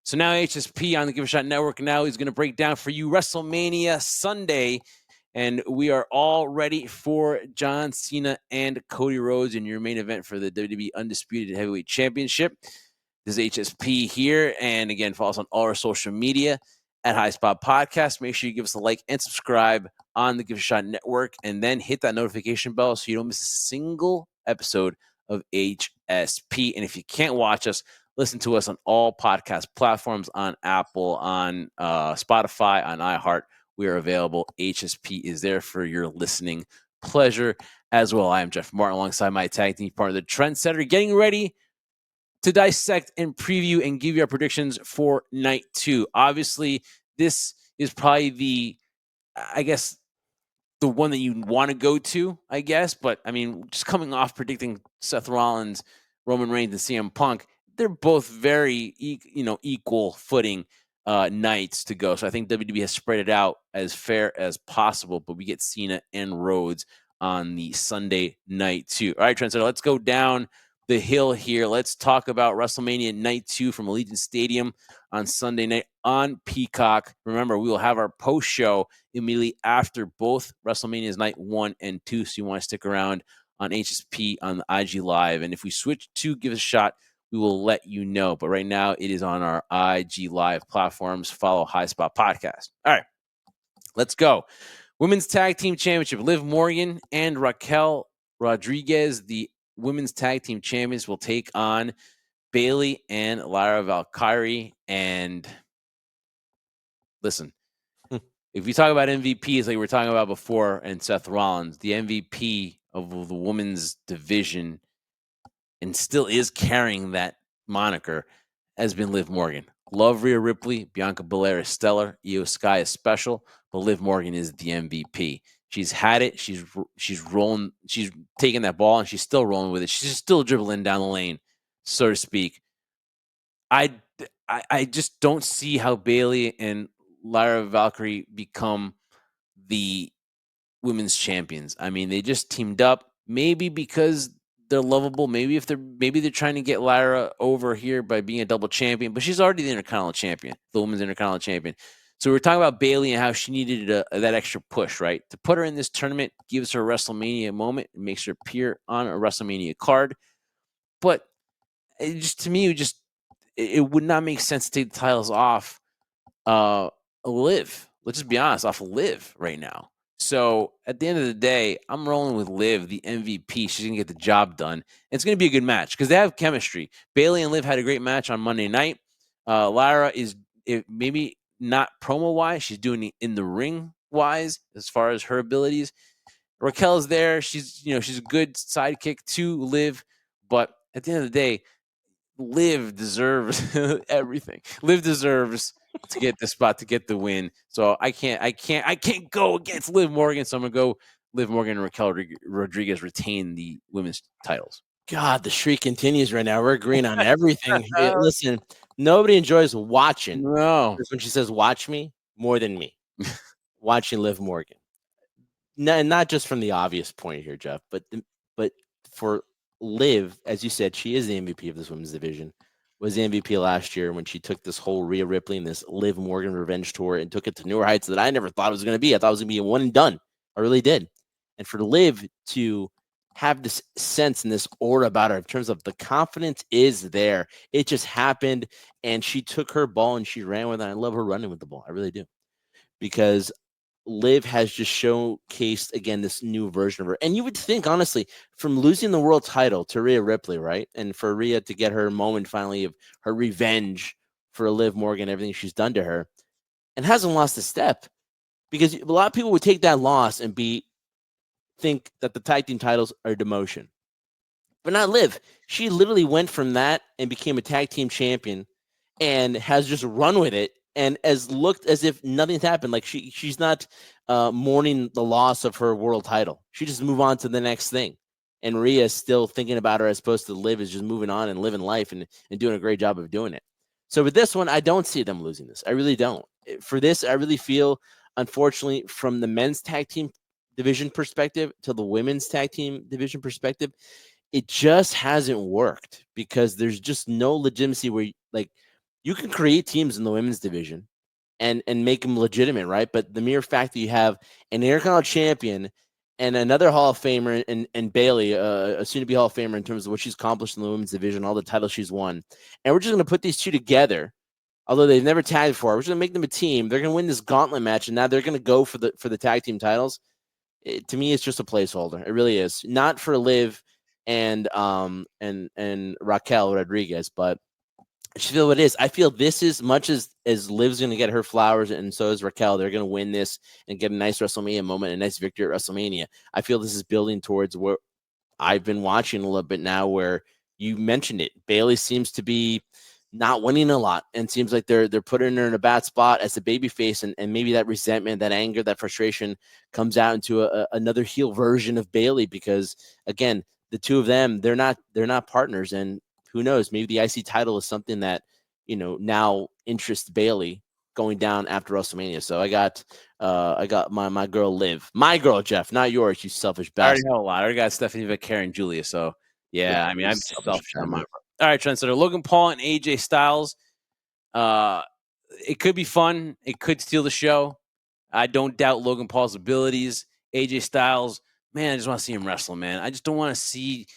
So now HSP on the Give a Shot Network now is going to break down for you WrestleMania Sunday. And we are all ready for John Cena and Cody Rhodes in your main event for the WWE Undisputed Heavyweight Championship. This is HSP here. And again, follow us on all our social media at High Spot Podcast. Make sure you give us a like and subscribe on the Give a Shot Network. And then hit that notification bell so you don't miss a single episode of HSP. And if you can't watch us, listen to us on all podcast platforms, on Apple, on Spotify, on iHeart. We are available. HSP is there for your listening pleasure as well. I am Jeff Martin alongside my tag team partner, the Trendsetter, getting ready to dissect and preview and give you our predictions for night 2. Obviously, this is probably the one that you want to go to, I guess. But, I mean, just coming off predicting Seth Rollins, Roman Reigns, and CM Punk, they're both very, equal footing nights to go. So I think WWE has spread it out as fair as possible. But we get Cena and Rhodes on the Sunday night, too. All right, Trendsetter, let's go down the hill here. Let's talk about WrestleMania Night 2 from Allegiant Stadium on Sunday night on Peacock. Remember, we will have our post show immediately after both WrestleManias Night 1 and 2, so you want to stick around on HSP on the IG Live. And if we switch to Give a Shot, we will let you know. But right now, it is on our IG Live platforms. Follow High Spot Podcast. All right, let's go. Women's Tag Team Championship. Liv Morgan and Raquel Rodriguez, the Women's Tag Team Champions, will take on Bayley and Lyra Valkyrie. And listen, if we talk about MVPs like we were talking about before and Seth Rollins, the MVP of the women's division and still is carrying that moniker has been Liv Morgan. Love Rhea Ripley, Bianca Belair is stellar, Io Sky is special, but Liv Morgan is the MVP. She's had it. She's rolling. She's taking that ball and she's still rolling with it. She's still dribbling down the lane, so to speak. I just don't see how Bayley and Lyra Valkyrie become the women's champions. I mean, they just teamed up. Maybe because they're lovable. Maybe they're trying to get Lyra over here by being a double champion. But she's already the Intercontinental champion, the women's Intercontinental champion. So we're talking about Bayley and how she needed that extra push, right? To put her in this tournament gives her a WrestleMania moment and makes her appear on a WrestleMania card. But to me, it would not make sense to take the titles off Liv. Let's just be honest, off Liv right now. So at the end of the day, I'm rolling with Liv, the MVP. She's going to get the job done. It's going to be a good match because they have chemistry. Bayley and Liv had a great match on Monday night. Lyra is maybe not promo-wise. She's doing it in the ring-wise as far as her abilities. Raquel's there. She's a good sidekick to Liv. But at the end of the day, Liv deserves everything. Liv deserves to get the spot, to get the win. So I can't go against Liv Morgan. So I'm gonna go Liv Morgan and Raquel Rodriguez retain the women's titles. God, the streak continues right now. We're agreeing on everything. Listen, nobody enjoys watching. No, when she says "watch me" more than me. Watching Liv Morgan, not just from the obvious point here, Jeff, but for Liv, as you said, she is the MVP of this women's division. Was the MVP last year when she took this whole Rhea Ripley and this Liv Morgan revenge tour and took it to newer heights that I never thought it was going to be. I thought it was going to be a one and done. I really did. And for Liv to have this sense and this aura about her in terms of the confidence is there. It just happened, and she took her ball and she ran with it. I love her running with the ball. I really do. Because Liv has just showcased again this new version of her. And you would think, honestly, from losing the world title to Rhea Ripley, right? And for Rhea to get her moment finally of her revenge for Liv Morgan, everything she's done to her, and hasn't lost a step. Because a lot of people would take that loss and think that the tag team titles are demotion. But not Liv. She literally went from that and became a tag team champion and has just run with it. And has looked as if nothing's happened. Like she's not mourning the loss of her world title. She just move on to the next thing. And Rhea is still thinking about her as opposed to Liv is just moving on and living life and doing a great job of doing it. So with this one, I don't see them losing this. I really don't. For this, I really feel, unfortunately, from the men's tag team division perspective to the women's tag team division perspective, it just hasn't worked because there's just no legitimacy where, like, you can create teams in the women's division and make them legitimate, right? But the mere fact that you have an Intercontinental champion and another Hall of Famer and Bailey, a soon-to-be Hall of Famer in terms of what she's accomplished in the women's division, all the titles she's won, and we're just going to put these two together. Although they've never tagged before, we're just going to make them a team. They're going to win this gauntlet match, and now they're going to go for the tag team titles. To me, it's just a placeholder. It really is, not for Liv and Raquel Rodriguez, but I just feel what it is. I feel this is much as Liv's going to get her flowers, and so is Raquel. They're going to win this and get a nice WrestleMania moment, a nice victory at WrestleMania. I feel this is building towards what I've been watching a little bit now, where you mentioned it. Bailey seems to be not winning a lot, and seems like they're putting her in a bad spot as a babyface, and maybe that resentment, that anger, that frustration comes out into another heel version of Bailey, because again, the two of them, they're not partners, and who knows, maybe the IC title is something that now interests Bailey going down after WrestleMania. So I got my girl Liv, my girl Jeff, not yours, you selfish I already bastard. know a lot. I already got Stephanie Vicaire and Julia. So yeah, I mean, You I'm just selfish selfish on my bastard. part. All right, Trendsetter. Logan Paul and AJ Styles. Uh, it could be fun. It could steal the show. I don't doubt Logan Paul's abilities. AJ Styles, man, I just want to see him wrestle, man. I just don't want to see.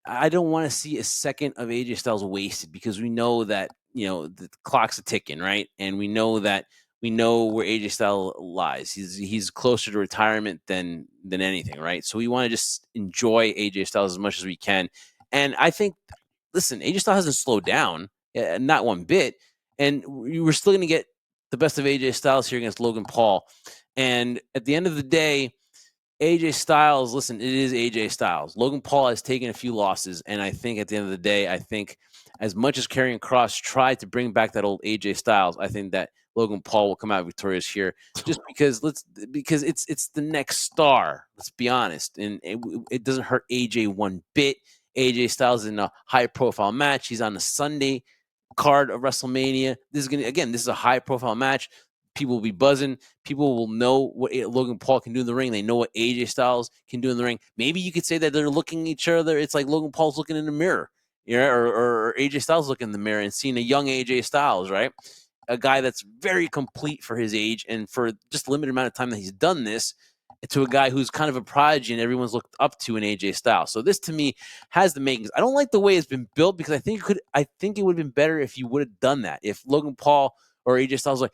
I don't want to see a second of AJ Styles wasted, because we know that the clock's a ticking, right? And we know where AJ Styles lies. He's closer to retirement than anything, right? So we want to just enjoy AJ Styles as much as we can. And I think, listen, AJ Styles hasn't slowed down, not one bit, and we're still going to get the best of AJ Styles here against Logan Paul. And at the end of the day, AJ Styles, listen, it is AJ Styles. Logan Paul has taken a few losses, and I think at the end of the day, I think as much as Karrion Kross tried to bring back that old AJ Styles, I think that Logan Paul will come out victorious here, just because it's the next star. Let's be honest, and it doesn't hurt AJ one bit. AJ Styles is in a high profile match. He's on the Sunday card of WrestleMania. This is a high profile match. People will be buzzing. People will know what Logan Paul can do in the ring. They know what AJ Styles can do in the ring. Maybe you could say that they're looking at each other. It's like Logan Paul's looking in the mirror, or AJ Styles looking in the mirror and seeing a young AJ Styles, right? A guy that's very complete for his age and for just a limited amount of time that he's done this, to a guy who's kind of a prodigy and everyone's looked up to in AJ Styles. So this to me has the makings. I don't like the way it's been built, because I think it would have been better if you would have done that. If Logan Paul or AJ Styles like,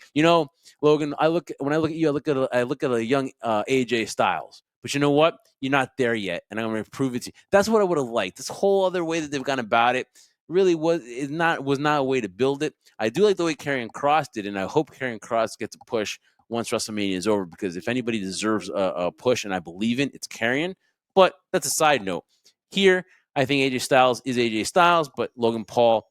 Logan, when I look at you, I look at a young AJ Styles. But you know what? You're not there yet, and I'm going to prove it to you. That's what I would have liked. This whole other way that they've gone about it really was not a way to build it. I do like the way Karrion Kross did, and I hope Karrion Kross gets a push once WrestleMania is over, because if anybody deserves a push, and I believe it's Karrion. But that's a side note. Here, I think AJ Styles is AJ Styles, but Logan Paul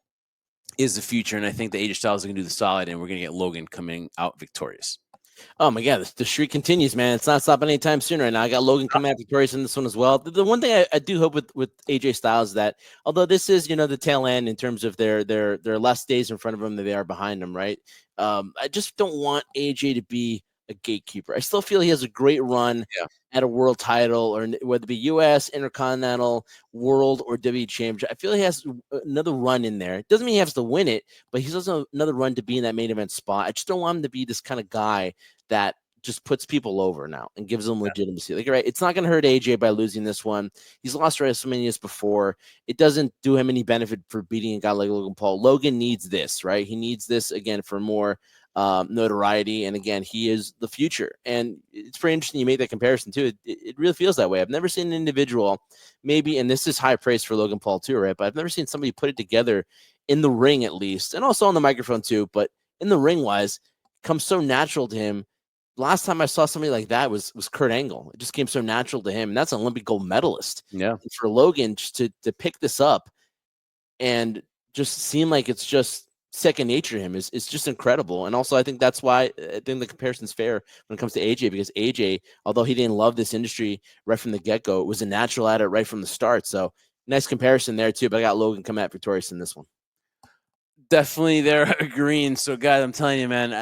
is the future, and I think that AJ Styles is going to do the solid, and we're going to get Logan coming out victorious. Oh my God, the streak continues, man. It's not stopping anytime soon right now. I got Logan coming out victorious in this one as well. The one thing I do hope with AJ Styles is that, although this is the tail end in terms of their less days in front of them than they are behind them, right? I just don't want AJ to be a gatekeeper. I still feel he has a great run at a world title, or whether it be U.S., Intercontinental, World, or WWE Championship. I feel he has another run in there. It doesn't mean he has to win it, but he's also another run to be in that main event spot. I just don't want him to be this kind of guy that just puts people over now and gives them legitimacy. Like, right, it's not going to hurt AJ by losing this one. He's lost WrestleManias before. It doesn't do him any benefit for beating a guy like Logan Paul. Logan needs this, right? He needs this again for more notoriety. And again, he is the future. And it's pretty interesting you made that comparison too. It really feels that way. I've never seen an individual, maybe, and this is high praise for Logan Paul too, right? But I've never seen somebody put it together in the ring, at least, and also on the microphone too. But in the ring wise, comes so natural to him. Last time I saw somebody like that was Kurt Angle. It just came so natural to him. And that's an Olympic gold medalist. Yeah. And for Logan just to pick this up and just seem like it's just second nature to him is just incredible. And also, I think that's why I think the comparison's fair when it comes to AJ, because AJ, although he didn't love this industry right from the get-go, was a natural at it right from the start. So nice comparison there too. But I got Logan come out victorious in this one. Definitely, they're agreeing. So, guys, I'm telling you, man,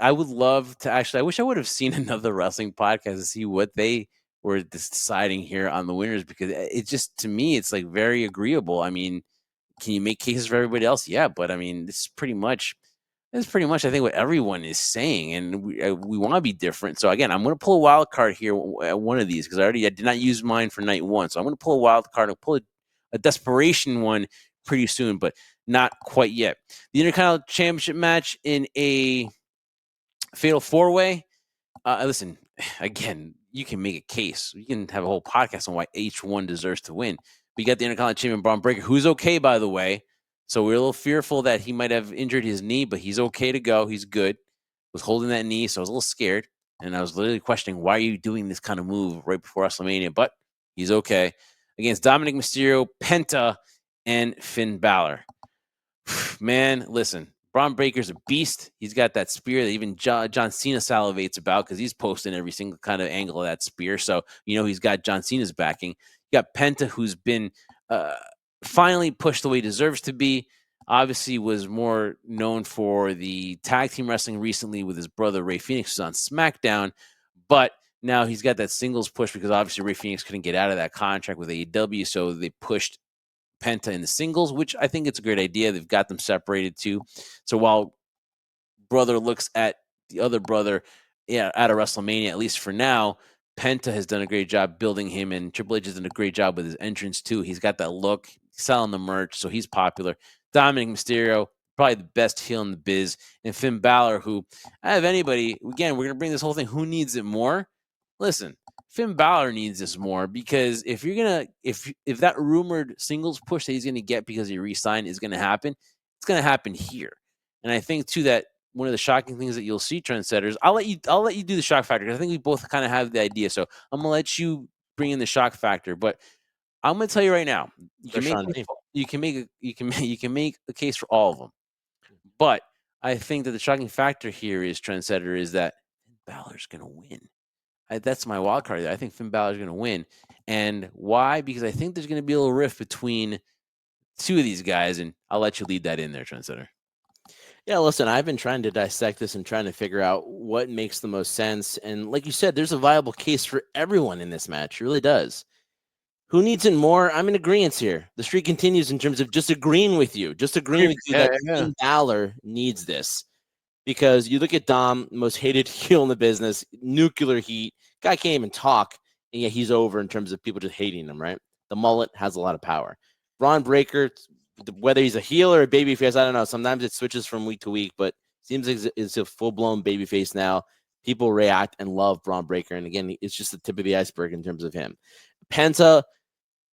I would love to I wish I would have seen another wrestling podcast to see what they were deciding here on the winners, because it just, to me, it's like very agreeable. I mean, can you make cases for everybody else? Yeah, but I mean, this is pretty much That's pretty much, I think, what everyone is saying, and we want to be different. So again, I'm going to pull a wild card here at one of these because I did not use mine for night one. So I'm going to pull a wild card and pull a desperation one pretty soon, but not quite yet. The Intercontinental Championship match in a Fatal 4-Way. Listen, again, you can make a case. You can have a whole podcast on why H1 deserves to win. We got the Intercontinental Champion Braun Breaker, who's okay, by the way. So we're a little fearful that he might have injured his knee, but he's okay to go. He's good. Was holding that knee, so I was a little scared. And I was literally questioning, why are you doing this kind of move right before WrestleMania? But he's okay. Against Dominic Mysterio, Penta, and Finn Balor. Man, listen, Braun Breaker's a beast. He's got that spear that even John Cena salivates about because he's posting every single kind of angle of that spear. So, he's got John Cena's backing. You got Penta, who's been finally pushed the way he deserves to be. Obviously, was more known for the tag team wrestling recently with his brother Ray Phoenix, who's on SmackDown. But now he's got that singles push because obviously Ray Phoenix couldn't get out of that contract with AEW. So they pushed Penta in the singles, which I think it's a great idea. They've got them separated too. So while brother looks at the other brother out of WrestleMania, at least for now, Penta has done a great job building him, and Triple H has done a great job with his entrance too. He's got that look, selling the merch, so he's popular. Dominic Mysterio, probably the best heel in the biz, and Finn Balor, who, out of anybody, again, we're gonna bring this whole thing. Who needs it more? Listen, Finn Balor needs this more because if you're gonna if that rumored singles push that he's gonna get because he re-signed is gonna happen, it's gonna happen here. And I think too that one of the shocking things that you'll see, trendsetters. I'll let you do the shock factor because I think we both kind of have the idea. So I'm gonna let you bring in the shock factor. But I'm gonna tell you right now, you can make a case for all of them. But I think that the shocking factor here is trendsetter is that Balor's gonna win. That's my wild card. I think Finn Balor's going to win. And why? Because I think there's going to be a little rift between two of these guys, and I'll let you lead that in there, Trendsetter. Yeah, listen, I've been trying to dissect this and trying to figure out what makes the most sense. And like you said, there's a viable case for everyone in this match. It really does. Who needs it more? I'm in agreement here. The streak continues in terms of just agreeing with you. Just agreeing with you that Finn Balor needs this. Because you look at Dom, most hated heel in the business, nuclear heat. Guy can't even talk, and yet he's over in terms of people just hating him, right? The mullet has a lot of power. Braun Breaker, whether he's a heel or a babyface, I don't know. Sometimes it switches from week to week, but seems like it's a full-blown babyface now. People react and love Braun Breaker, and again, it's just the tip of the iceberg in terms of him. Penta,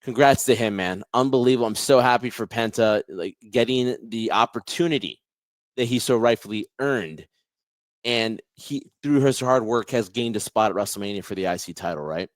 congrats to him, man. Unbelievable. I'm so happy for Penta, like getting the opportunity that he so rightfully earned. And he, through his hard work, has gained a spot at WrestleMania for the IC title, right?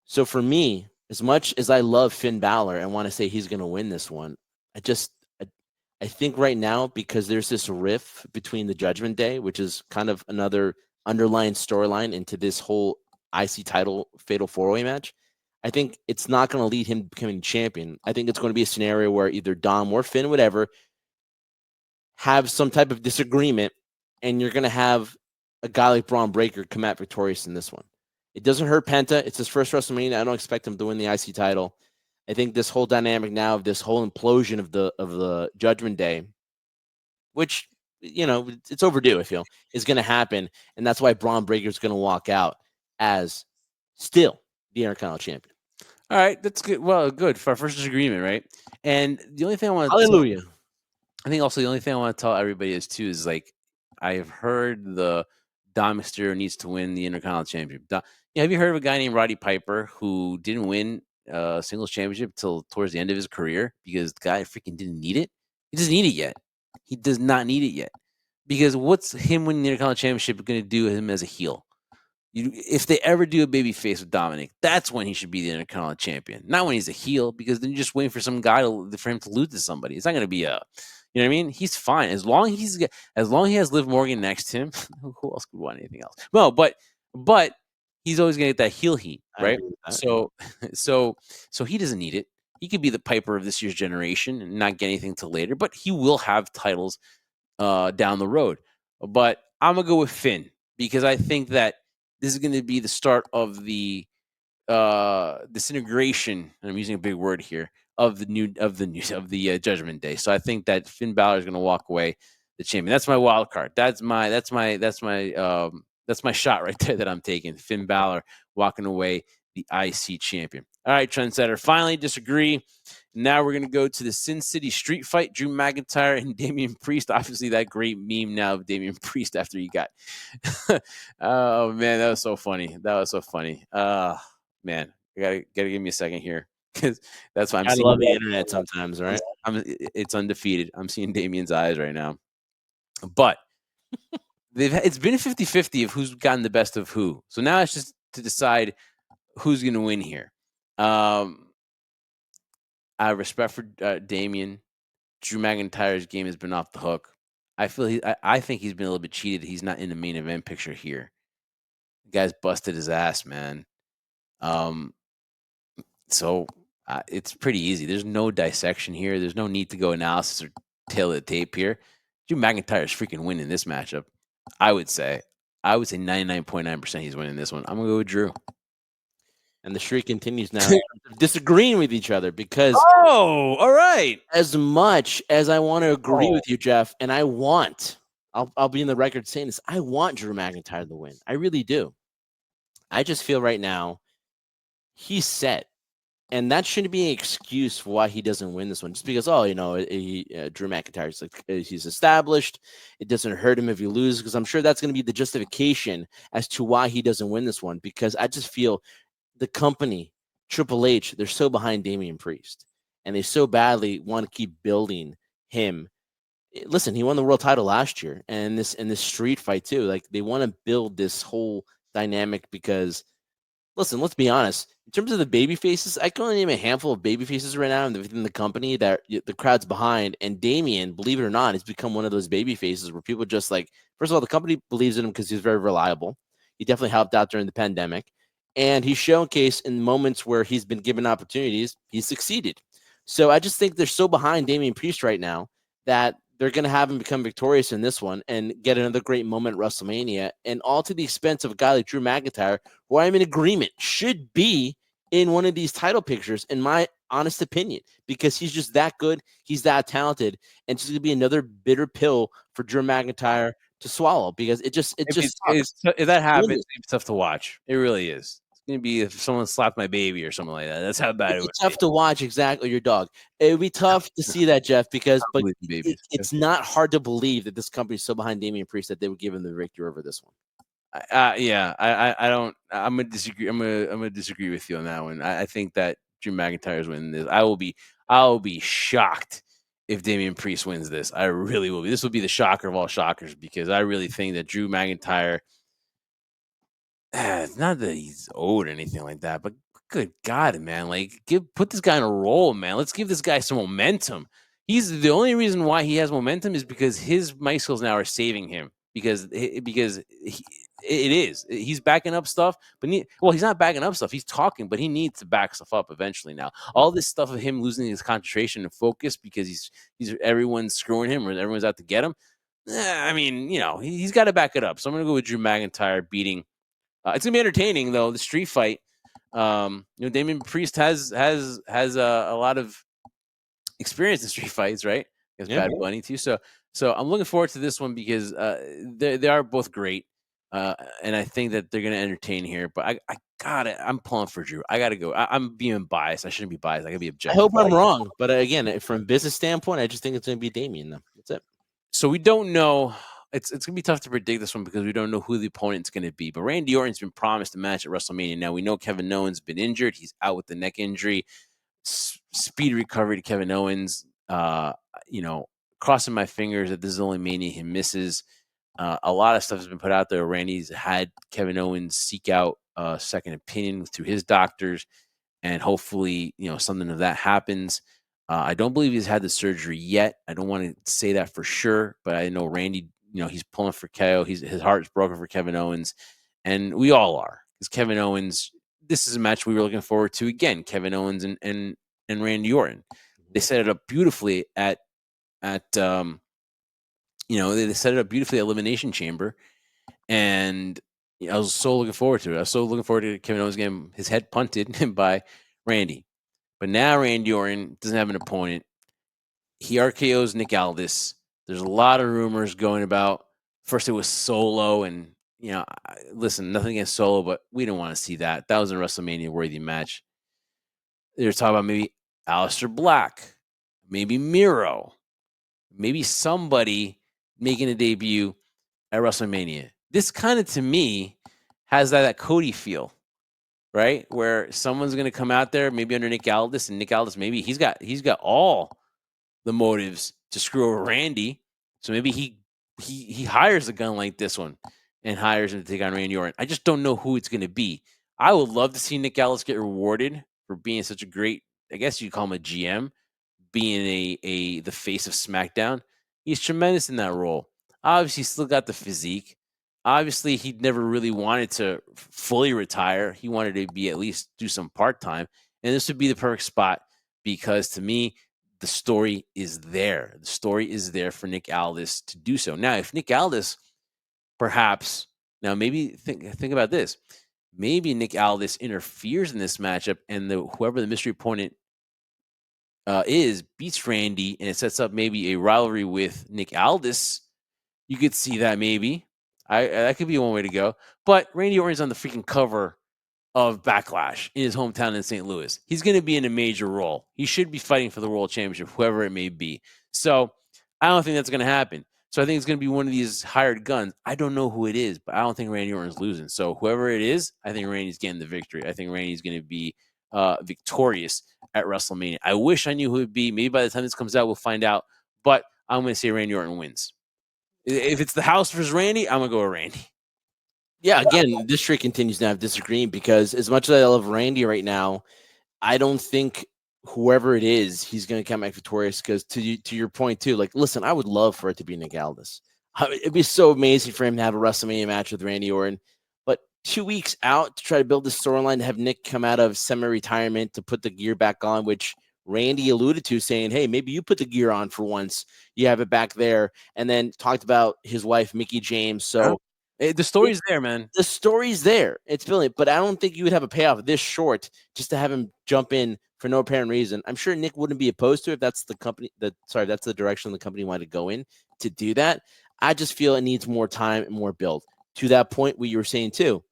So for me, as much as I love Finn Balor and want to say he's going to win this one, I think right now, because there's this riff between the Judgment Day, which is kind of another underlying storyline into this whole IC title Fatal 4-Way match, I think it's not going to lead him becoming champion. I think it's going to be a scenario where either Dom or Finn, whatever, have some type of disagreement, and you're going to have a guy like Braun Breaker come out victorious in this one. It doesn't hurt Penta. It's his first WrestleMania. I don't expect him to win the IC title. I think this whole dynamic now of this whole implosion of the Judgment Day, which, it's overdue, I feel, is going to happen. And that's why Braun Breaker is going to walk out as still the Intercontinental Champion. All right, that's good. Well, good for our first disagreement, right? And the only thing I want to Hallelujah. I think also the only thing I want to tell everybody is too is like I've heard the Dom Mysterio needs to win the Intercontinental Championship. Have you heard of a guy named Roddy Piper who didn't win a singles championship till towards the end of his career because the guy freaking didn't need it? He doesn't need it yet. He does not need it yet because what's him winning the Intercontinental Championship going to do him as a heel? If they ever do a baby face with Dominic, that's when he should be the Intercontinental Champion, not when he's a heel, because then you're just waiting for some guy for him to lose to somebody. It's not going to be a, you know what I mean? He's fine as long as he has Liv Morgan next to him. Who else could want anything else? No, but he's always going to get that heel heat, right? So he doesn't need it. He could be the Piper of this year's generation and not get anything till later, but he will have titles down the road. But I'm gonna go with Finn because I think that this is going to be the start of the disintegration. And I'm using a big word here of the Judgment Day. So I think that Finn Balor is going to walk away. the champion. That's my wild card. That's my shot right there that I'm taking. Finn Balor walking away the IC champion. All right, trendsetter. Finally disagree. Now we're gonna go to the Sin City Street Fight. Drew McIntyre and Damian Priest. Obviously, that great meme now of Damian Priest after he got. Oh man, that was so funny. Man, you gotta give me a second here because that's why I'm I seeing. love the internet sometimes, right? It's undefeated. I'm seeing Damian's eyes right now, but it's been 50-50 of who's gotten the best of who. So now it's just to decide who's going to win here. I have respect for Damian. Drew McIntyre's game has been off the hook. I think he's been a little bit cheated. He's not in the main event picture here. The guy's busted his ass, man. So it's pretty easy. There's no dissection here. There's no need to go analysis or tail the tape here. Drew McIntyre is freaking winning this matchup. I would say 99.9% he's winning this one. I'm gonna go with Drew. And the streak continues now, disagreeing with each other because all right. as much as I want to agree with you, Jeff, and I'll be in the record saying this, I want Drew McIntyre to win. I really do. I just feel right now he's set. And that shouldn't be an excuse for why he doesn't win this one. Just because, Drew McIntyre's he's established. It doesn't hurt him if you lose, because I'm sure that's going to be the justification as to why he doesn't win this one. Because I just feel the company, Triple H, they're so behind Damian Priest, and they so badly want to keep building him. Listen, he won the world title last year, and this street fight too. Like, they want to build this whole dynamic because. Listen, let's be honest. In terms of the baby faces, I can only name a handful of baby faces right now within the company that the crowd's behind. And Damian, believe it or not, has become one of those baby faces where people just like, first of all, the company believes in him because he's very reliable. He definitely helped out during the pandemic. And he's showcased in moments where he's been given opportunities, he's succeeded. So I just think they're so behind Damian Priest right now that they're going to have him become victorious in this one and get another great moment at WrestleMania, and all to the expense of a guy like Drew McIntyre, who I'm in agreement should be in one of these title pictures, in my honest opinion, because he's just that good. He's that talented. And it's going to be another bitter pill for Drew McIntyre to swallow, because it just if that happens, it's tough to watch. It really is. It's gonna be if someone slapped my baby or something like that. That's how bad it would be. Tough to watch, exactly, your dog. It would be tough to see that, Jeff, because it's not hard to believe that this company is so behind Damian Priest that they would give him the victory over this one. I don't. I'm gonna disagree. I'm gonna disagree with you on that one. I think that Drew McIntyre is winning this. I will be shocked if Damian Priest wins this. I really will be. This will be the shocker of all shockers, because I really think that Drew McIntyre. It's not that he's old or anything like that, but good God, man! Like, put this guy in a role, man. Let's give this guy some momentum. He's the only reason why he has momentum is because his mic skills now are saving him. Because he's backing up stuff, but he's not backing up stuff. He's talking, but he needs to back stuff up eventually. Now, all this stuff of him losing his concentration and focus because he's everyone's screwing him or everyone's out to get him. I mean, he's got to back it up. So I'm gonna go with Drew McIntyre beating. It's gonna be entertaining though. The street fight. Damian Priest has a lot of experience in street fights, right? He has Bad Bunny too. So I'm looking forward to this one because they are both great, and I think that they're gonna entertain here. But I'm pulling for Drew. I gotta go. I'm being biased. I shouldn't be biased. I gotta be objective. I hope I'm wrong, but again, from a business standpoint, I just think it's gonna be Damian though. That's it. So we don't know. It's going to be tough to predict this one because we don't know who the opponent's going to be. But Randy Orton's been promised a match at WrestleMania. Now, we know Kevin Owens has been injured. He's out with the neck injury. Speedy recovery to Kevin Owens. Crossing my fingers that this is the only Mania he misses. A lot of stuff has been put out there. Randy's had Kevin Owens seek out a second opinion through his doctors, and hopefully, something of that happens. I don't believe he's had the surgery yet. I don't want to say that for sure, but I know Randy, he's pulling for KO. His heart's broken for Kevin Owens, and we all are, because Kevin Owens. This is a match we were looking forward to again. Kevin Owens and Randy Orton. They set it up beautifully they set it up beautifully at Elimination Chamber, and I was so looking forward to it. I was so looking forward to Kevin Owens getting his head punted by Randy. But now Randy Orton doesn't have an opponent. He RKO's Nick Aldis. There's a lot of rumors going about. First, it was Solo, and listen, nothing against Solo, but we don't want to see that. That was a WrestleMania worthy match. They're talking about maybe Aleister Black, maybe Miro, maybe somebody making a debut at WrestleMania. This kind of, to me, has that Cody feel, right? Where someone's going to come out there, maybe under Nick Aldis, and Nick Aldis, maybe he's got all the motives to screw over Randy. So maybe he hires a gun like this one and hires him to take on Randy Orton. I just don't know who it's going to be. I would love to see Nick Aldis get rewarded for being such a great, I guess you call him a GM, being the face of SmackDown. He's tremendous in that role. Obviously, he's still got the physique. Obviously, he never really wanted to fully retire. He wanted to be at least do some part time, and this would be the perfect spot because to me, the story is there. The story is there for Nick Aldis to do so. Now, if Nick Aldis, perhaps, now maybe think about this. Maybe Nick Aldis interferes in this matchup, and whoever the mystery opponent beats Randy, and it sets up maybe a rivalry with Nick Aldis. You could see that maybe. That could be one way to go. But Randy Orton's on the freaking cover of Backlash in his hometown in St. Louis. He's going to be in a major role. He should be fighting for the world championship, whoever it may be. So I don't think that's going to happen. So I think it's going to be one of these hired guns. I don't know who it is, but I don't think Randy Orton's losing. So whoever it is, I think Randy's getting the victory. I think Randy's going to be victorious at WrestleMania. I wish I knew who it would be. Maybe by the time this comes out, we'll find out. But I'm going to say Randy Orton wins. If it's the house versus Randy, I'm going to go with Randy. Yeah, again, this streak continues to have disagreeing because as much as I love Randy right now, I don't think whoever it is, he's going to come back victorious. Because to your point too, like, listen, I would love for it to be Nick Aldis. It'd be so amazing for him to have a WrestleMania match with Randy Orton. But 2 weeks out to try to build this storyline, to have Nick come out of semi-retirement to put the gear back on, which Randy alluded to, saying, hey, maybe you put the gear on for once. You have it back there. And then talked about his wife, Mickie James. So the story's there, man. The story's there. It's brilliant. But I don't think you would have a payoff this short just to have him jump in for no apparent reason. I'm sure Nick wouldn't be opposed to it if that's the company that's the direction the company wanted to go in to do that. I just feel it needs more time and more build. To that point, what you were saying too.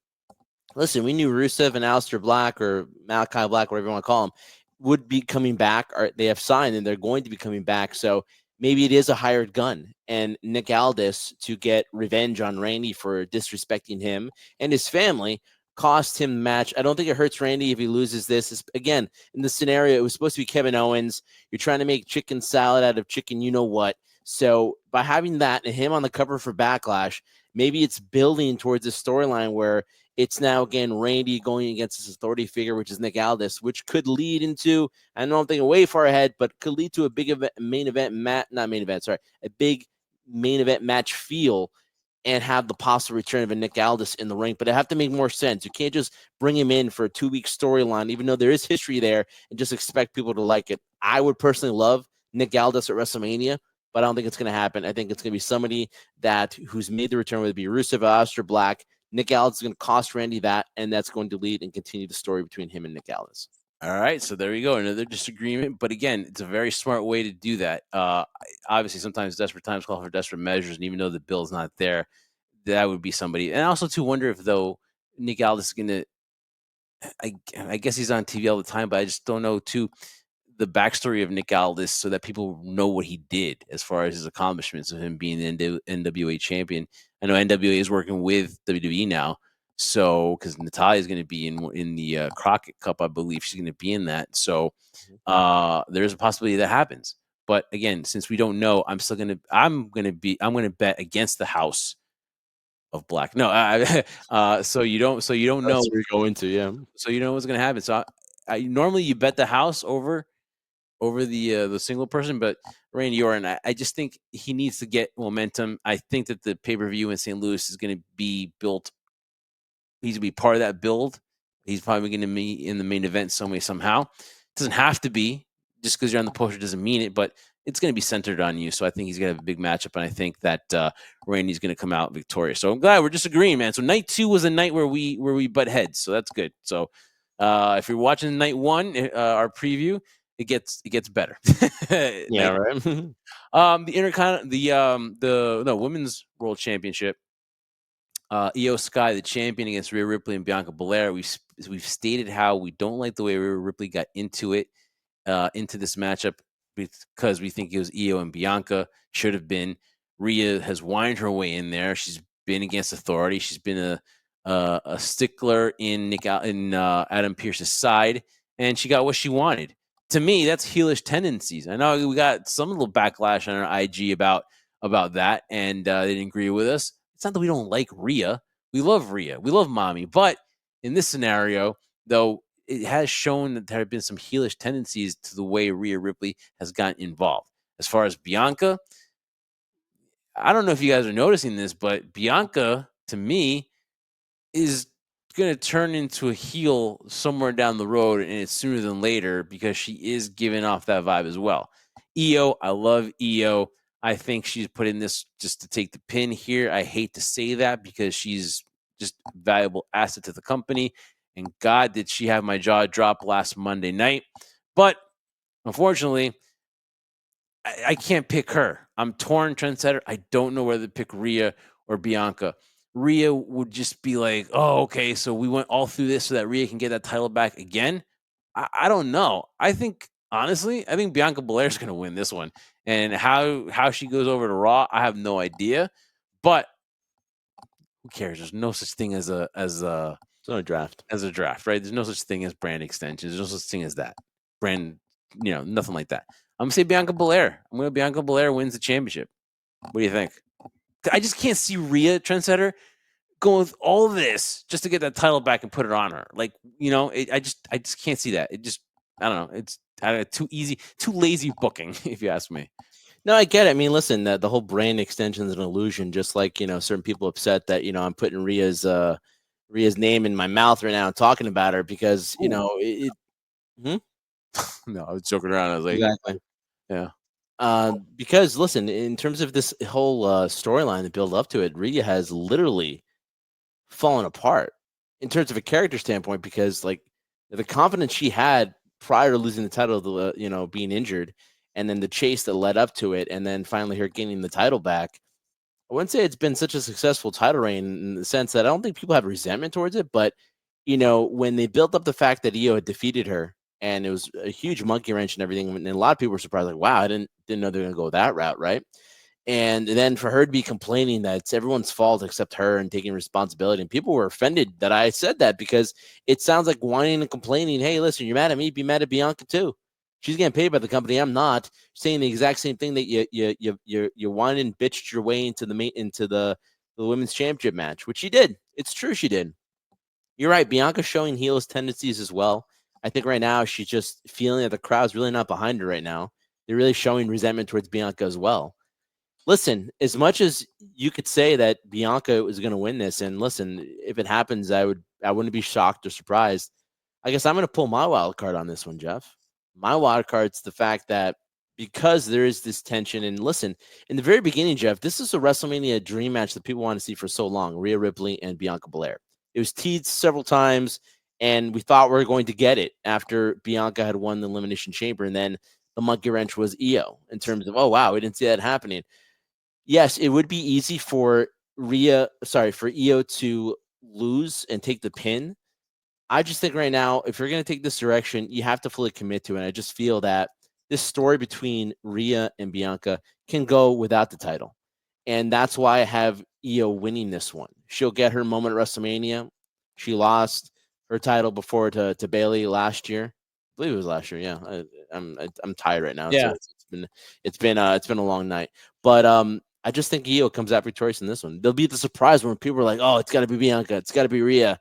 Listen, we knew Rusev and Aleister Black, or Malachi Black, whatever you want to call him, would be coming back. Or they have signed and they're going to be coming back. So maybe it is a hired gun, and Nick Aldis, to get revenge on Randy for disrespecting him and his family, cost him the match. I don't think it hurts Randy if he loses this. Again, in the scenario, it was supposed to be Kevin Owens. You're trying to make chicken salad out of chicken, you know what. So by having that and him on the cover for Backlash, maybe it's building towards a storyline where it's now, again, Randy going against his authority figure, which is Nick Aldis, which could lead into, I know I'm thinking way far ahead, but could lead to a big event, a big main event match feel, and have the possible return of a Nick Aldis in the ring. But it have to make more sense. You can't just bring him in for a 2-week storyline, even though there is history there, and just expect people to like it. I would personally love Nick Aldis at WrestleMania, but I don't think it's going to happen. I think it's going to be somebody who's made the return, whether it be Rusev, Aleister Black. Nick Aldis is going to cost Randy that, and that's going to lead and continue the story between him and Nick Aldis. All right, so there we go, another disagreement. But again, it's a very smart way to do that. Obviously, sometimes desperate times call for desperate measures, and even though the bill's not there, that would be somebody. And I also to wonder if though Nick Aldis is going to. I guess he's on TV all the time, but I just don't know too the backstory of Nick Aldis so that people know what he did as far as his accomplishments of him being the NWA champion. I know NWA is working with WWE now, so because Natalya is going to be in the Crockett Cup, I believe she's going to be in that. So there's a possibility that happens. But again, since we don't know, I'm going to bet against the house of Black. No, so you don't know what you're going to, yeah. So you know what's going to happen. So I normally you bet the house over the single person, but Randy Orton, I just think he needs to get momentum. I think that the pay-per-view in St. Louis is going to be built. He's going to be part of that build. He's probably going to be in the main event some way, somehow. It doesn't have to be. Just because you're on the poster doesn't mean it, but it's going to be centered on you. So I think he's going to have a big matchup, and I think that Randy's going to come out victorious. So I'm glad we're disagreeing, man. So night 2 was a night where we butt heads, so that's good. So if you're watching night 1, our preview, it gets better. Yeah, Like, right. the women's world championship. Io Sky, the champion, against Rhea Ripley and Bianca Belair. We've stated how we don't like the way Rhea Ripley got into it, into this matchup, because we think it was Io and Bianca. Should have been. Rhea has whined her way in there. She's been against authority. She's been a stickler in Adam Pearce's side, and she got what she wanted. To me, that's heelish tendencies. I know we got some little backlash on our IG about that, and they didn't agree with us. It's not that we don't like Rhea. We love Rhea. We love Mommy. But in this scenario, though, it has shown that there have been some heelish tendencies to the way Rhea Ripley has gotten involved. As far as Bianca, I don't know if you guys are noticing this, but Bianca, to me, is going to turn into a heel somewhere down the road, and it's sooner than later, because she is giving off that vibe as well. Io, I love Io. I think she's put in this just to take the pin here. I hate to say that, because she's just a valuable asset to the company. And God, did she have my jaw drop last Monday night. But unfortunately, I can't pick her. I'm torn, trendsetter. I don't know whether to pick Rhea or Bianca. Rhea would just be like, oh, okay, so we went all through this so that Rhea can get that title back again. I don't know. I think, honestly, I think Bianca Belair is going to win this one. And how she goes over to Raw, I have no idea. But who cares? There's no such thing as a It's not a draft. draft, right? There's no such thing as brand extensions. There's no such thing as that. Brand, nothing like that. I'm gonna say Bianca Belair. Bianca Belair wins the championship. What do you think? I just can't see Rhea, trendsetter, going with all this just to get that title back and put it on her. Like, I just can't see that. It just, I don't know. It's too easy, too lazy booking, if you ask me. No, I get it. I mean, listen, the whole brand extension is an illusion. Just like certain people upset that I'm putting Rhea's name in my mouth right now and talking about her because No, I was joking around. I was like, exactly. yeah. Because listen, in terms of this whole storyline that build up to it, Rhea has literally fallen apart in terms of a character standpoint because like the confidence she had prior to losing the title, being injured, and then the chase that led up to it, and then finally her gaining the title back. I wouldn't say it's been such a successful title reign in the sense that I don't think people have resentment towards it, but when they built up the fact that Io had defeated her and it was a huge monkey wrench and everything, and a lot of people were surprised, like, wow, I didn't know they were gonna go that route, right? And then for her to be complaining that it's everyone's fault except her and taking responsibility, and people were offended that I said that because it sounds like whining and complaining. Hey, listen, you're mad at me, be mad at Bianca too. She's getting paid by the company. I'm not saying the exact same thing that you whined and bitched your way into the women's championship match, which she did. It's true, she did. You're right. Bianca's showing heelish tendencies as well. I think right now she's just feeling that the crowd's really not behind her right now. They're really showing resentment towards Bianca as well. Listen, as much as you could say that Bianca was going to win this, and listen, if it happens, I wouldn't be shocked or surprised. I guess I'm going to pull my wild card on this one, Jeff. My wild card's the fact that because there is this tension, and listen, in the very beginning, Jeff, this is a WrestleMania dream match that people want to see for so long: Rhea Ripley and Bianca Belair. It was teased several times, and we thought we were going to get it after Bianca had won the Elimination Chamber, and then the monkey wrench was Io in terms of, oh wow, we didn't see that happening. Yes, it would be easy for Io to lose and take the pin. I just think right now, if you're going to take this direction, you have to fully commit to it. And I just feel that this story between Rhea and Bianca can go without the title. And that's why I have Io winning this one. She'll get her moment at WrestleMania. She lost her title before to Bayley last year. I believe it was last year. Yeah, I'm tired right now. Yeah. It's been a long night. But I just think Io comes out victorious in this one. There'll be the surprise when people are like, "Oh, it's got to be Bianca. It's got to be Rhea."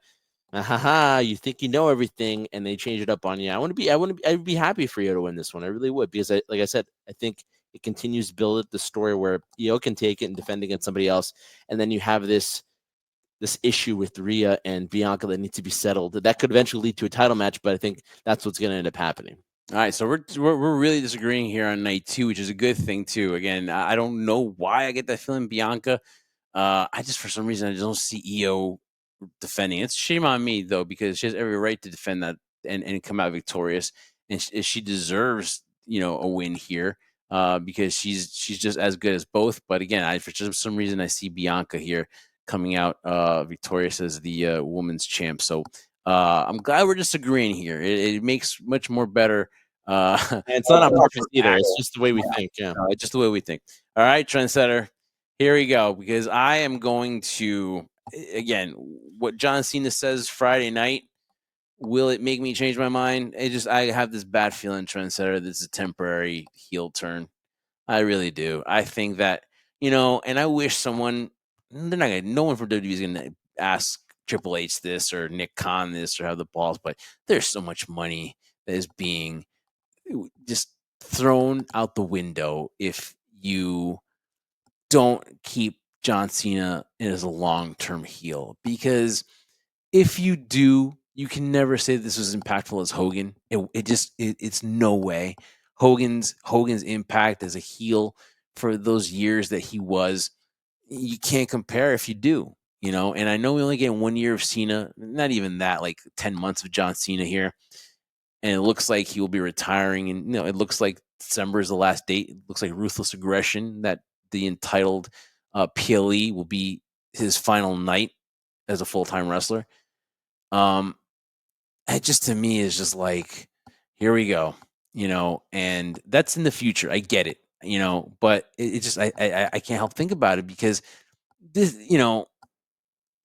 Haha, you think you know everything, and they change it up on you. I'd be happy for Io to win this one. I really would because, like I said, I think it continues to build the story where Io can take it and defend against somebody else, and then you have this issue with Rhea and Bianca that needs to be settled. That could eventually lead to a title match, but I think that's what's going to end up happening. All right, so we're really disagreeing here on night 2, which is a good thing too. Again, I don't know why I get that feeling Bianca. I just, for some reason, I just don't see Io defending. It's shame on me though, because she has every right to defend that and come out victorious. and she deserves a win here because she's just as good as both. But again, for some reason I see Bianca here coming out victorious as the women's champ. So I'm glad we're just agreeing here. It makes much more better. And it's not on purpose either. It's just the way we think. Yeah. No, it's just the way we think. All right, trendsetter. Here we go. Because I am going to again what John Cena says Friday night. Will it make me change my mind? I have this bad feeling, trendsetter. This is a temporary heel turn. I really do. I think that and I wish someone. They're not gonna. No one from WWE is gonna ask Triple H this or Nick Khan this or have the balls. But there's so much money that is being just thrown out the window if you don't keep John Cena as a long-term heel, because if you do, you can never say this was impactful as Hogan. It's no way. Hogan's impact as a heel for those years that he was, you can't compare if you do, and I know we only get 1 year of Cena, not even that, like 10 months of John Cena here, and it looks like he will be retiring. And it looks like December is the last date. It looks like Ruthless Aggression, that the entitled PLE, will be his final night as a full-time wrestler. It just, to me, is just like, here we go, and that's in the future. I get it, but it just, I can't help think about it, because this, can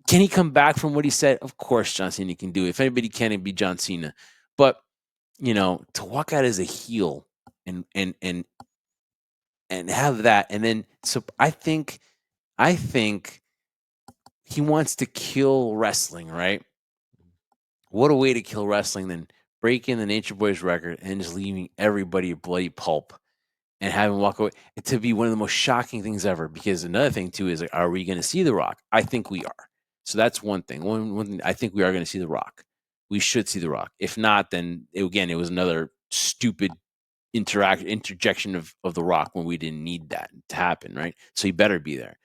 he come back from what he said? Of course, John Cena can do it. If anybody can, it'd be John Cena. But to walk out as a heel and have that, and then so I think he wants to kill wrestling, right? What a way to kill wrestling than breaking the Nature Boys record and just leaving everybody a bloody pulp and having him walk away, to be one of the most shocking things ever. Because another thing too is, like, are we going to see The Rock? I think we are. So that's one thing. One thing, I think we are going to see The Rock. We should see The Rock. If not, then it was another stupid interjection of The Rock when we didn't need that to happen, right? So he better be there.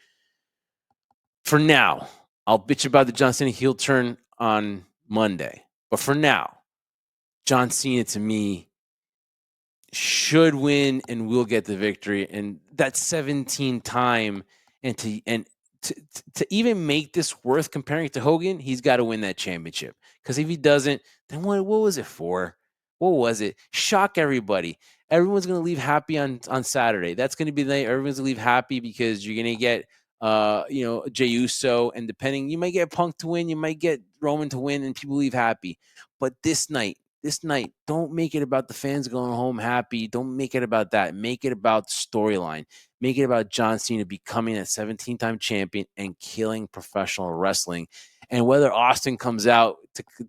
For now, I'll bitch about the John Cena heel turn on Monday. But for now, John Cena, to me, should win and will get the victory. And that 17 time, and to even make this worth comparing it to Hogan, he's got to win that championship. Because if he doesn't, then what was it for? What was it? Shock everybody. Everyone's going to leave happy on Saturday. That's going to be the night everyone's going to leave happy, because you're going to get Jey Uso, and depending, you might get Punk to win, you might get Roman to win, and people leave happy. But this night, don't make it about the fans going home happy. Don't make it about that. Make it about storyline. Make it about John Cena becoming a 17-time champion and killing professional wrestling. And whether Austin comes out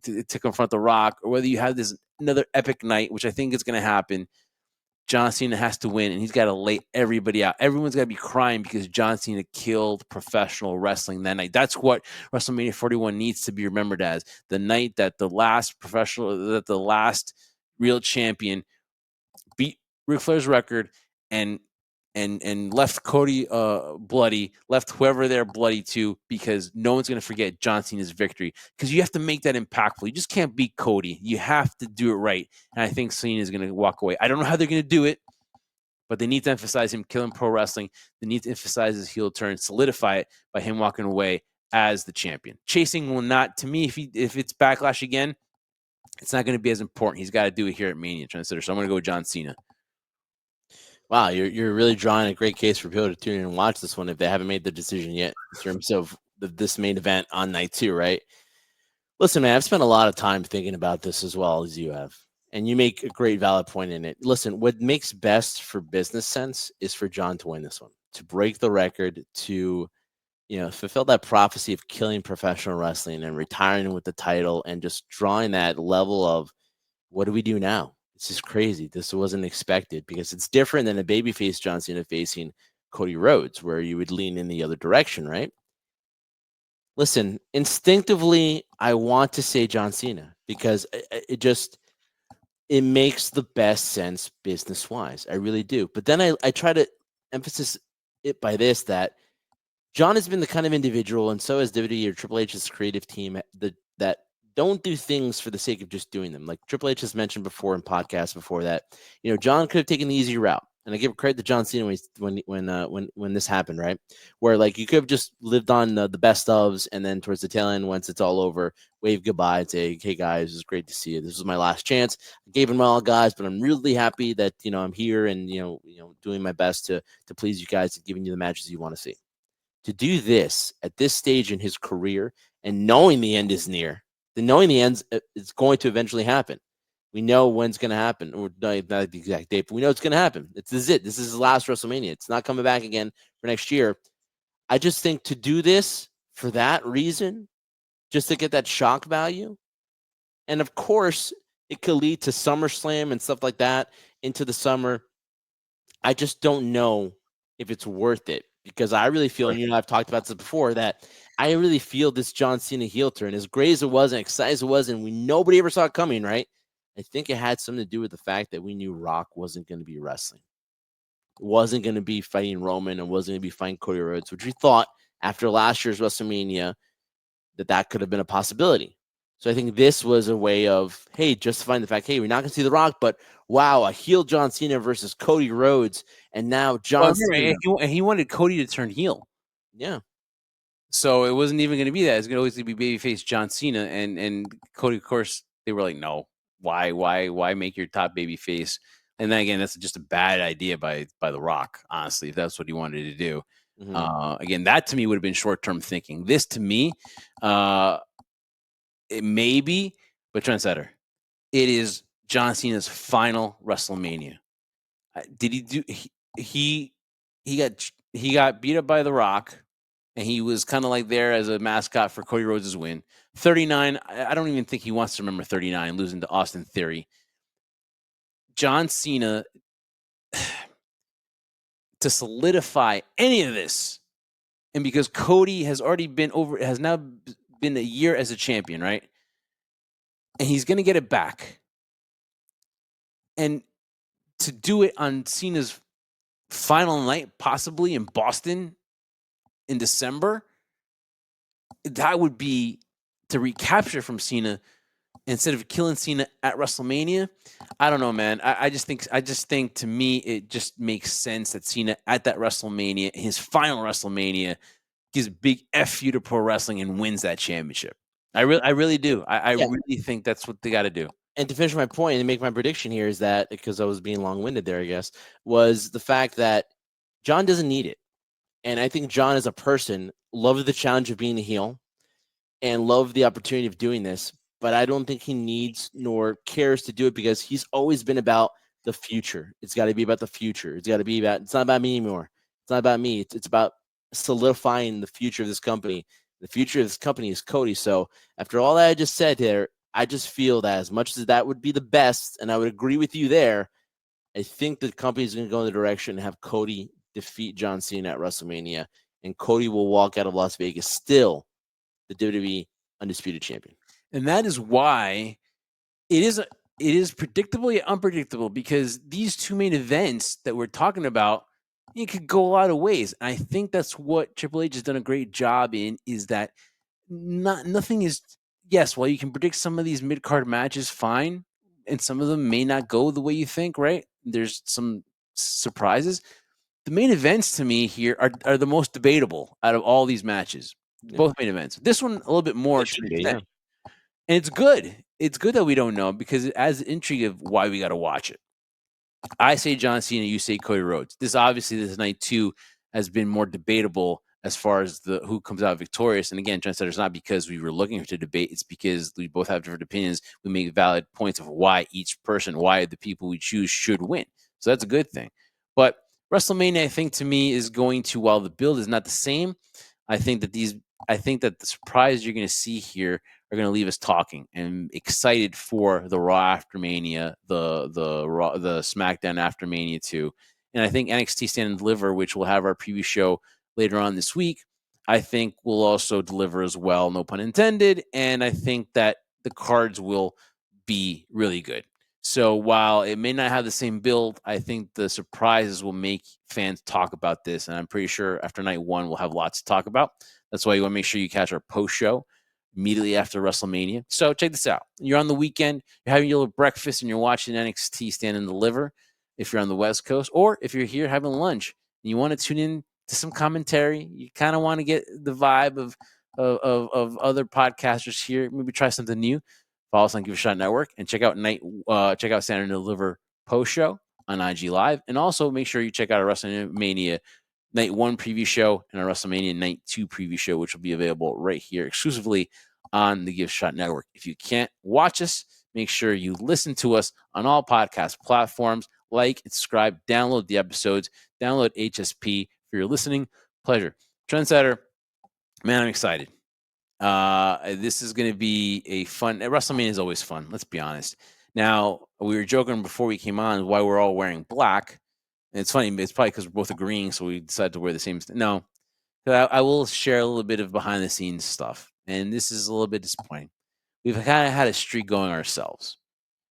to confront The Rock, or whether you have this another epic night, which I think is going to happen, John Cena has to win, and he's got to lay everybody out. Everyone's got to be crying because John Cena killed professional wrestling that night. That's what WrestleMania 41 needs to be remembered as, the night that the last real champion beat Ric Flair's record and left Cody bloody, left whoever they're bloody too, because no one's going to forget John Cena's victory. Because you have to make that impactful. You just can't beat Cody. You have to do it right. And I think Cena is going to walk away. I don't know how they're going to do it, but they need to emphasize him killing pro wrestling. They need to emphasize his heel turn, solidify it by him walking away as the champion. Chasing will not, to me, if it's Backlash again, it's not going to be as important. He's got to do it here at Mania, Trendsetter. So I'm going to go with John Cena. Wow, you're really drawing a great case for people to tune in and watch this one if they haven't made the decision yet in terms of this main event on night 2, right? Listen, man, I've spent a lot of time thinking about this as well as you have, and you make a great valid point in it. Listen, what makes best for business sense is for John to win this one, to break the record, to fulfill that prophecy of killing professional wrestling and retiring with the title, and just drawing that level of, what do we do now? This is crazy. This wasn't expected, because it's different than a babyface John Cena facing Cody Rhodes, where you would lean in the other direction, right? Listen, instinctively, I want to say John Cena, because it makes the best sense business wise. I really do. But then I try to emphasize it by this, that John has been the kind of individual, and so has WWE or Triple H's creative team, that don't do things for the sake of just doing them. Like Triple H has mentioned before in podcasts before that, John could have taken the easy route. And I give credit to John Cena when this happened, right? Where like you could have just lived on the best ofs, and then towards the tail end, once it's all over, wave goodbye and say, "Hey guys, it was great to see you. This was my last chance. I gave it my all, guys, but I'm really happy that I'm here and doing my best to please you guys and giving you the matches you want to see." To do this at this stage in his career and knowing the end is near, knowing the end is going to eventually happen. We know when it's going to happen, or not the exact date, but we know it's going to happen. This is it. This is his last WrestleMania. It's not coming back again for next year. I just think to do this for that reason, just to get that shock value, and of course, it could lead to SummerSlam and stuff like that into the summer. I just don't know if it's worth it, because I really feel, and I've talked about this before, that I really feel this John Cena heel turn, as great as it was and exciting as it was, and nobody ever saw it coming, right? I think it had something to do with the fact that we knew Rock wasn't going to be wrestling, wasn't going to be fighting Roman, and wasn't going to be fighting Cody Rhodes, which we thought after last year's WrestleMania that could have been a possibility. So I think this was a way of, hey, justifying the fact, hey, we're not going to see The Rock, but wow, a heel John Cena versus Cody Rhodes, and now John Cena. He wanted Cody to turn heel. Yeah. So it wasn't even going to be that. It's going to always be babyface John Cena, and Cody. Of course, they were like, no, why make your top babyface? And then again, that's just a bad idea by The Rock, honestly, if that's what he wanted to do. Mm-hmm. Again, that to me would have been short-term thinking. This to me, it may be, but trendsetter. It is John Cena's final WrestleMania. Did he do? He got beat up by The Rock, and he was kind of like there as a mascot for Cody Rhodes' win. 39. I don't even think he wants to remember 39 losing to Austin Theory. John Cena, to solidify any of this, and because Cody has now been a year as a champion, right? And he's going to get it back. And to do it on Cena's final night, possibly in Boston in December, that would be to recapture from Cena instead of killing Cena at WrestleMania. I don't know, man. I just think to me, it just makes sense that Cena at that WrestleMania, his final WrestleMania, gives a big F you to pro wrestling and wins that championship. I really do. I really think that's what they got to do. And to finish my point and make my prediction here is that, because I was being long-winded there, I guess, was the fact that John doesn't need it. And I think John as a person loved the challenge of being a heel and loved the opportunity of doing this, but I don't think he needs nor cares to do it, because he's always been about the future. It's got to be about the future. It's not about me anymore. It's not about me. It's about solidifying the future of this company. The future of this company is Cody. So after all that I just said here, I just feel that as much as that would be the best, and I would agree with you there, I think the company is going to go in the direction and have Cody defeat John Cena at WrestleMania, and Cody will walk out of Las Vegas still the WWE undisputed champion. And that is why it is predictable yet unpredictable, because these two main events that we're talking about, it could go a lot of ways. And I think that's what Triple H has done a great job in, is that nothing is, yes, while you can predict some of these mid-card matches, fine, and some of them may not go the way you think, right? There's some surprises. The main events to me here are the most debatable out of all these matches. Yeah. Both main events. This one a little bit more to an extent. Yeah. And it's good. It's good that we don't know, because it adds the intrigue of why we got to watch it. I say John Cena, you say Cody Rhodes. This night too has been more debatable as far as who comes out victorious. And again, trendsetter, it's not because we were looking to debate. It's because we both have different opinions. We make valid points of why the people we choose should win. So that's a good thing. But WrestleMania, I think, to me, is going to, while the build is not the same, I think that the surprise you're going to see here are going to leave us talking and excited for the Raw after Mania, the SmackDown after Mania 2. And I think NXT Stand and Deliver, which we'll have our preview show later on this week, I think will also deliver as well, no pun intended. And I think that the cards will be really good. So while it may not have the same build, I think the surprises will make fans talk about this. And I'm pretty sure after night one, we'll have lots to talk about. That's why you want to make sure you catch our post show. immediately after WrestleMania. So check this out. You're on the weekend, you're having your little breakfast, and you're watching NXT Stand and Deliver if you're on the West Coast, or if you're here having lunch and you want to tune in to some commentary, you kind of want to get the vibe of other podcasters here, maybe try something new. Follow us on Give a Shot Network and check out Stand and Deliver post show on IG Live, and also make sure you check out our WrestleMania Night 1 preview show and our WrestleMania Night 2 preview show, which will be available right here exclusively on the Give Shot Network. If you can't watch us, make sure you listen to us on all podcast platforms. Like and subscribe, download the episodes, download HSP for your listening pleasure. Trendsetter, man, I'm excited. This is going to be a fun. WrestleMania is always fun. Let's be honest. Now, we were joking before we came on why we're all wearing black. And it's funny. It's probably because we're both agreeing, so we decided to wear the same. No, I will share a little bit of behind the scenes stuff, and this is a little bit disappointing. We've kind of had a streak going ourselves.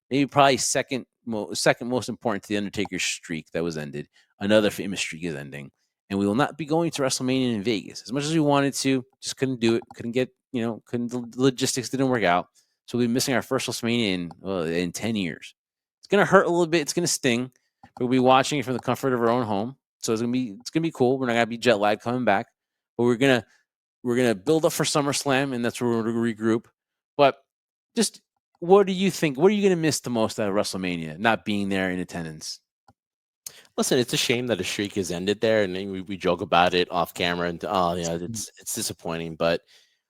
Maybe probably second most important to the Undertaker's streak that was ended. Another famous streak is ending, and we will not be going to WrestleMania in Vegas as much as we wanted to. Just couldn't do it. Couldn't get couldn't. The logistics didn't work out, so we'll be missing our first WrestleMania in 10 years. It's gonna hurt a little bit. It's gonna sting. We'll be watching it from the comfort of our own home, so it's gonna be cool. We're not gonna be jet lagged coming back, but we're gonna build up for SummerSlam, and that's where we're gonna regroup. But just what do you think? What are you going to miss the most out of WrestleMania? Not being there in attendance. Listen, it's a shame that a streak has ended there, and we joke about it off camera, and it's disappointing. But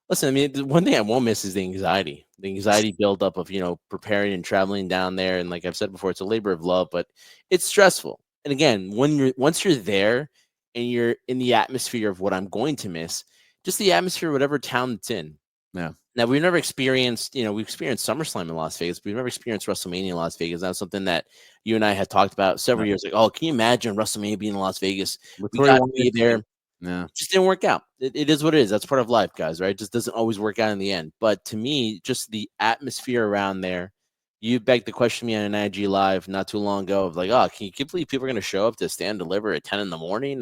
listen, I mean, the one thing I won't miss is the anxiety buildup of preparing and traveling down there. And like I've said before, it's a labor of love, but it's stressful. And again, once you're there and you're in the atmosphere of what I'm going to miss, just the atmosphere, whatever town it's in. Yeah. Now, we've never experienced, we've experienced SummerSlam in Las Vegas. But we've never experienced WrestleMania in Las Vegas. That's something that you and I had talked about several years ago. Oh, can you imagine WrestleMania being in Las Vegas? We got to be there. Yeah. It just didn't work out. It is what it is. That's part of life, guys, right? It just doesn't always work out in the end. But to me, just the atmosphere around there, you begged the question to me on an IG Live not too long ago of like, oh, can you believe people are going to show up to Stand Deliver at 10 in the morning?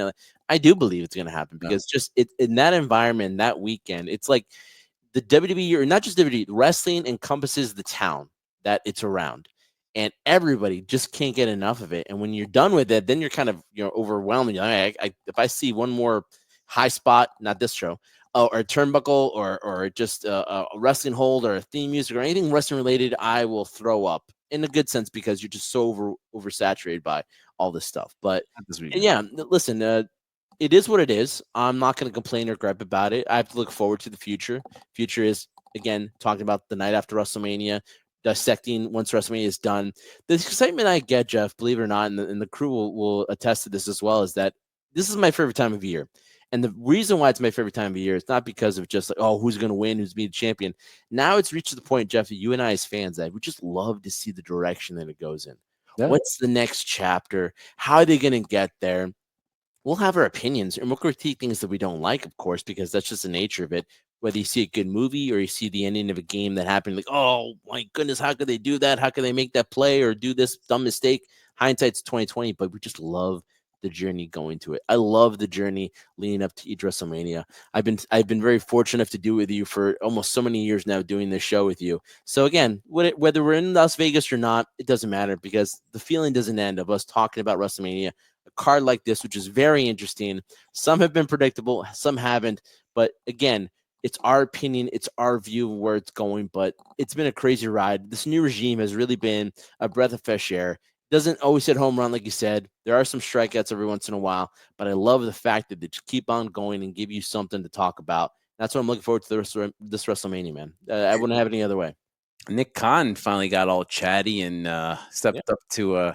I do believe it's going to happen because just in that environment, that weekend, it's like, the WWE, or not just WWE, wrestling encompasses the town that it's around, and everybody just can't get enough of it. And when you're done with it, then you're kind of overwhelmed. If I see one more high spot, not this show, or a turnbuckle, or just a wrestling hold, or a theme music, or anything wrestling related, I will throw up in a good sense because you're just so oversaturated by all this stuff. But listen. It is what it is. I'm not going to complain or gripe about it. I have to look forward to the future. Future is, again, talking about the night after WrestleMania, dissecting once WrestleMania is done. The excitement I get, Jeff, believe it or not, and the crew will attest to this as well, is that this is my favorite time of year. And the reason why it's my favorite time of year is not because of just like, oh, who's going to win, who's being champion. Now it's reached the point, Jeff, that you and I as fans, that we just love to see the direction that it goes in. Yeah. What's the next chapter? How are they going to get there? We'll have our opinions and we'll critique things that we don't like, of course, because that's just the nature of it. Whether you see a good movie or you see the ending of a game that happened, like, oh my goodness, how could they do that? How could they make that play or do this dumb mistake? Hindsight's 2020, but we just love the journey going to it. I love the journey leading up to each WrestleMania. I've been very fortunate enough to do with you for almost so many years now, doing this show with you. So again, whether we're in Las Vegas or not, it doesn't matter because the feeling doesn't end of us talking about WrestleMania. A card like this, which is very interesting. Some have been predictable, some haven't. But again, it's our opinion, it's our view of where it's going. But it's been a crazy ride. This new regime has really been a breath of fresh air. Doesn't always hit home run, like you said. There are some strikeouts every once in a while, but I love the fact that they just keep on going and give you something to talk about. That's what I'm looking forward to this WrestleMania, man. I wouldn't have it any other way. Nick Khan finally got all chatty and stepped up to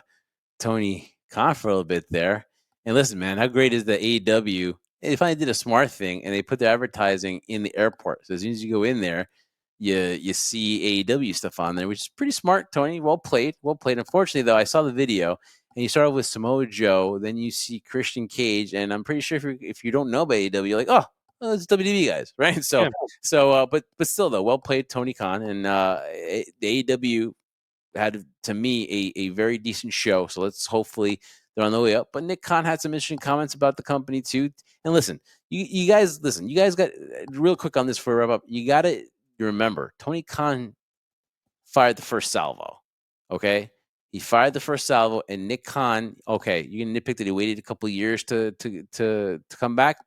Tony Khan for a little bit there. And listen, man, how great is the AEW? They finally did a smart thing, and they put their advertising in the airport. So as soon as you go in there, you see AEW stuff on there, which is pretty smart, Tony. Well played, well played. Unfortunately, though, I saw the video, and you start off with Samoa Joe, then you see Christian Cage, and I'm pretty sure if you don't know about AEW, you're like, oh, it's WWE guys, right? But still, though, well played, Tony Khan, and the AEW had, to me, a very decent show. So let's hopefully they're on the way up. But Nick Khan had some interesting comments about the company too. And listen, you guys got real quick on this for a wrap up. You got to you remember Tony Khan fired the first salvo. Okay. He fired the first salvo, and Nick Khan, okay, you can nitpick that he waited a couple of years to come back.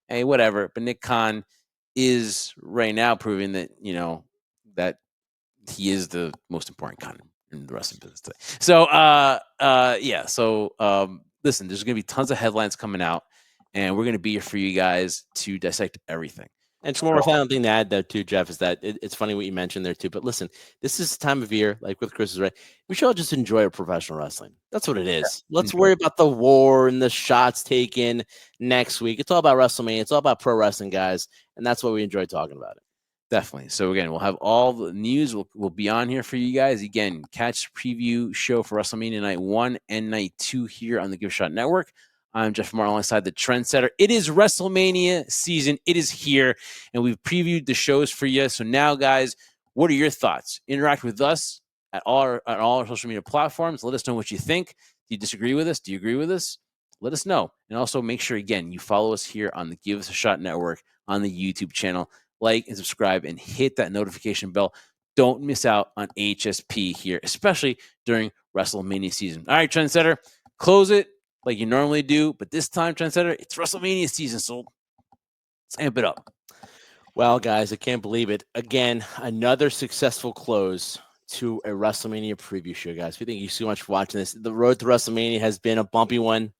Hey, whatever. But Nick Khan is right now proving that, that he is the most important Khan in the wrestling business today. So yeah. So listen, there's gonna be tons of headlines coming out, and we're gonna be here for you guys to dissect everything. And one more final thing to add, though, too, Jeff, is that it's funny what you mentioned there, too. But listen, this is the time of year, like with Chris is right. We should all just enjoy our professional wrestling. That's what it is. Let's worry about the war and the shots taken next week. It's all about WrestleMania. It's all about pro wrestling, guys. And that's why we enjoy talking about it. Definitely. So again, we'll have all the news. We'll be on here for you guys. Again, catch the preview show for WrestleMania Night 1 and Night 2 here on the Give Shot Network. I'm Jeff Martin alongside the Trendsetter. It is WrestleMania season. It is here, and we've previewed the shows for you. So now, guys, what are your thoughts? Interact with us at all our social media platforms. Let us know what you think. Do you disagree with us? Do you agree with us? Let us know. And also make sure, again, you follow us here on the Give Us a Shot Network on the YouTube channel. Like and subscribe and hit that notification bell. Don't miss out on HSP here, especially during WrestleMania season. All right, Trendsetter, close it like you normally do, but this time, Trendsetter, it's WrestleMania season, so let's amp it up. Well, guys, I can't believe it. Again, another successful close to a WrestleMania preview show, guys. We thank you so much for watching this. The road to WrestleMania has been a bumpy one.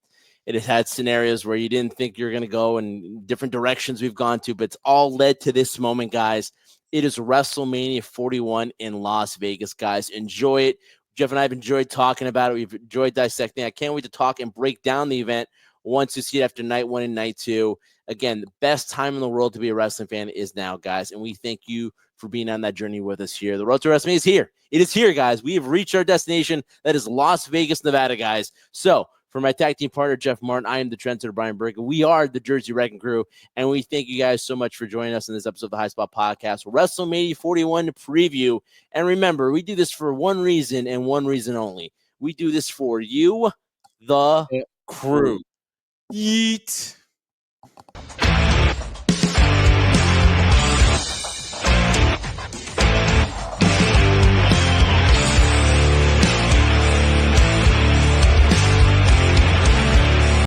It has had scenarios where you didn't think you're going to go in different directions we've gone to, but it's all led to this moment, guys. It is WrestleMania 41 in Las Vegas, guys. Enjoy it. Jeff and I have enjoyed talking about it. We've enjoyed dissecting. I can't wait to talk and break down the event once you see it after night 1 and night 2. Again, the best time in the world to be a wrestling fan is now, guys. And we thank you for being on that journey with us here. The road to WrestleMania is here. It is here, guys. We have reached our destination. That is Las Vegas, Nevada, guys. So, for my tag team partner, Jeff Martin, I am the Trendsetter, Brian Burke. We are the Jersey Wrecking Crew, and we thank you guys so much for joining us in this episode of the High Spot Podcast, WrestleMania 41 preview. And remember, we do this for one reason and one reason only. We do this for you, the crew. Yeet.